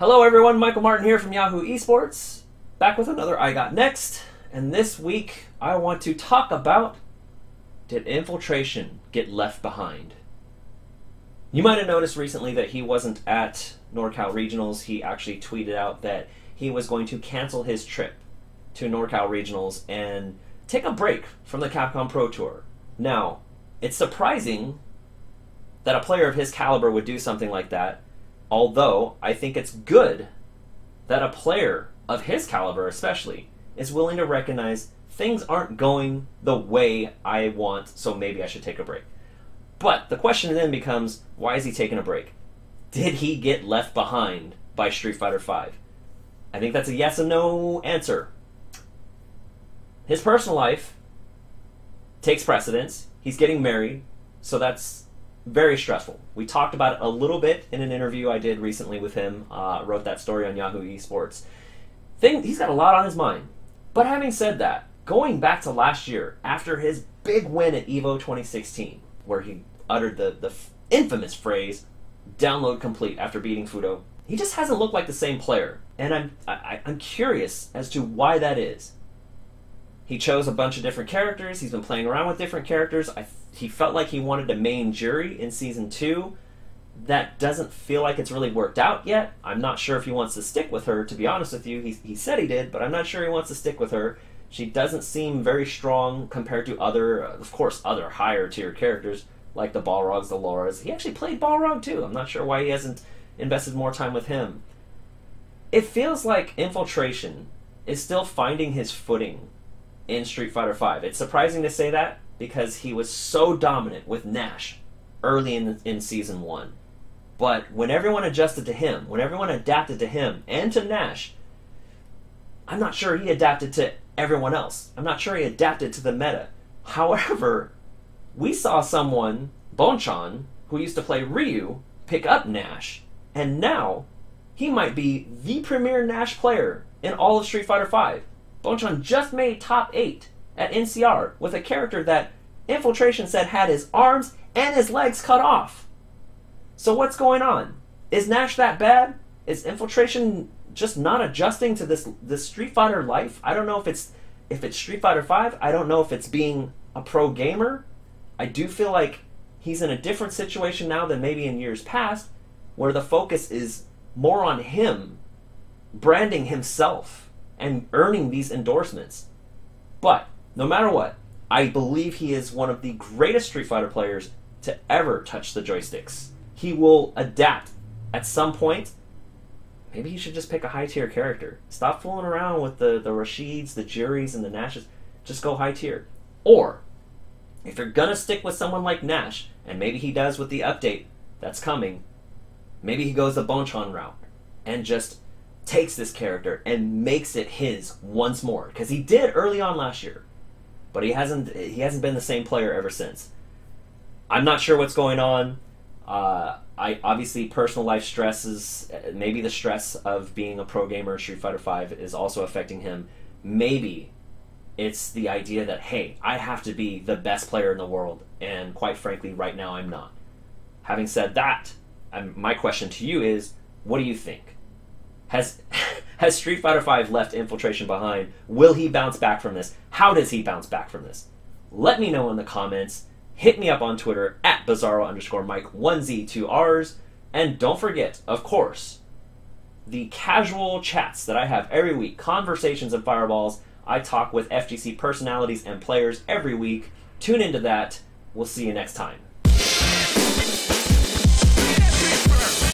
Hello everyone, Michael Martin here from Yahoo Esports, back with another I Got Next, and this week I want to talk about, did Infiltration get left behind? You might have noticed recently that he wasn't at NorCal Regionals. He actually tweeted out that he was going to cancel his trip to NorCal Regionals and take a break from the Capcom Pro Tour. Now, it's surprising that a player of his caliber would do something like that, although I think it's good that a player of his caliber especially is willing to recognize things aren't going the way I want, so maybe I should take a break. But the question then becomes, why is he taking a break? Did he get left behind by Street Fighter V? I think that's a yes and no answer. His personal life takes precedence. He's getting married, so that's very stressful. We talked about it a little bit in an interview I did recently with him. Wrote that story on Yahoo Esports. He's got a lot on his mind. But having said that, going back to last year, after his big win at EVO 2016, where he uttered the infamous phrase, download complete, after beating Fudo, he just hasn't looked like the same player. And I'm curious as to why that is. He chose a bunch of different characters. He's been playing around with different characters. He felt like he wanted to main Jury in Season 2. That doesn't feel like it's really worked out yet. I'm not sure if he wants to stick with her, to be honest with you. He said he did, but I'm not sure he wants to stick with her. She doesn't seem very strong compared to other higher tier characters, like the Balrogs, the Lauras. He actually played Balrog too. I'm not sure why he hasn't invested more time with him. It feels like Infiltration is still finding his footing in Street Fighter V. It's surprising to say that because he was so dominant with Nash early in Season 1. But when everyone adjusted to him, when everyone adapted to him and to Nash, I'm not sure he adapted to everyone else. I'm not sure he adapted to the meta. However, we saw someone, Bonchan, who used to play Ryu, pick up Nash, and now he might be the premier Nash player in all of Street Fighter V. Bonchan just made top 8 at NCR with a character that Infiltration said had his arms and his legs cut off. So what's going on? Is Nash that bad? Is Infiltration just not adjusting to this Street Fighter life? I don't know if it's Street Fighter V. I don't know if it's being a pro gamer. I do feel like he's in a different situation now than maybe in years past, where the focus is more on him branding himself and earning these endorsements. But no matter what, I believe he is one of the greatest Street Fighter players to ever touch the joysticks. He will adapt at some point. Maybe he should just pick a high tier character. Stop fooling around with the Rashids, the Juries, and the Nashes. Just go high tier. Or, if you're gonna stick with someone like Nash, and maybe he does with the update that's coming, maybe he goes the Bonchan route and just takes this character and makes it his once more, because he did early on last year, but he hasn't been the same player ever since. I'm not sure what's going on. I obviously personal life stresses, maybe the stress of being a pro gamer in Street Fighter V is also affecting him. Maybe it's the idea that, hey, I have to be the best player in the world, and quite frankly right now I'm not. Having said that, my question to you is, what do you think? Has Street Fighter V left Infiltration behind? Will he bounce back from this? How does he bounce back from this? Let me know in the comments. Hit me up on Twitter at Bizarro_Mike, 1Z, 2Rs. And don't forget, of course, the casual chats that I have every week, Conversations and Fireballs. I talk with FGC personalities and players every week. Tune into that. We'll see you next time.